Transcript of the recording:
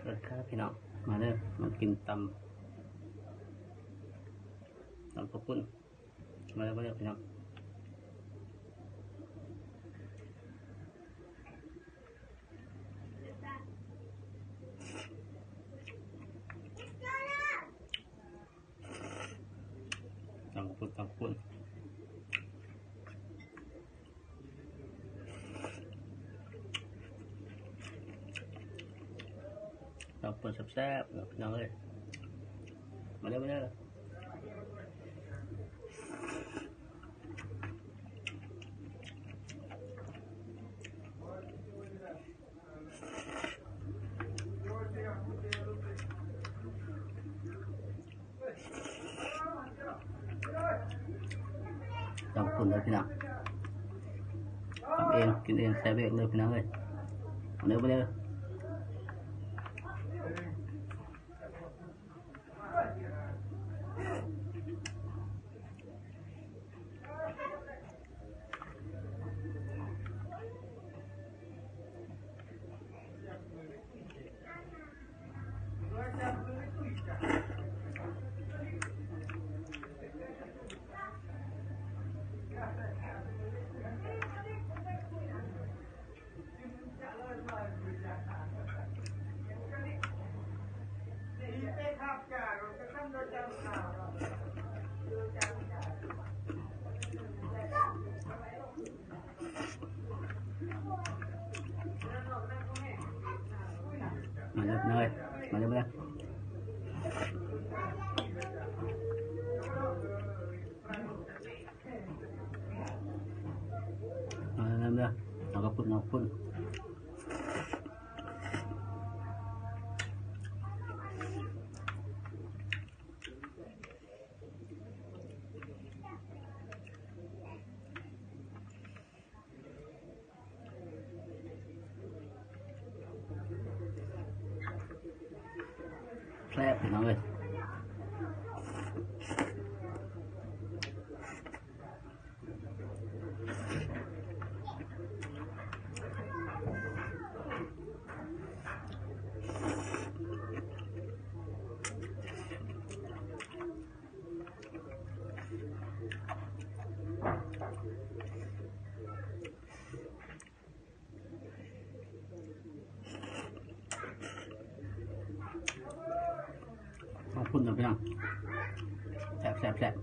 รสครับพี่น้องมาเด้อมากินตำข้าวปุ้นมาเด้อพี่น้องตำข้าวปุ้นเราเปิดแซ่บๆพี่น้องเลยมาเด้อตำปุ่นเลยพี่น้องทำเองกินเองแซ่บเองเลยพี่น้องเลยมาเด้อมาเด้อมาเด้อมาเด้อเอากระปุ้นแซ่บพี่น้องเลยขอบคุณนะพี่น้องแซ่บ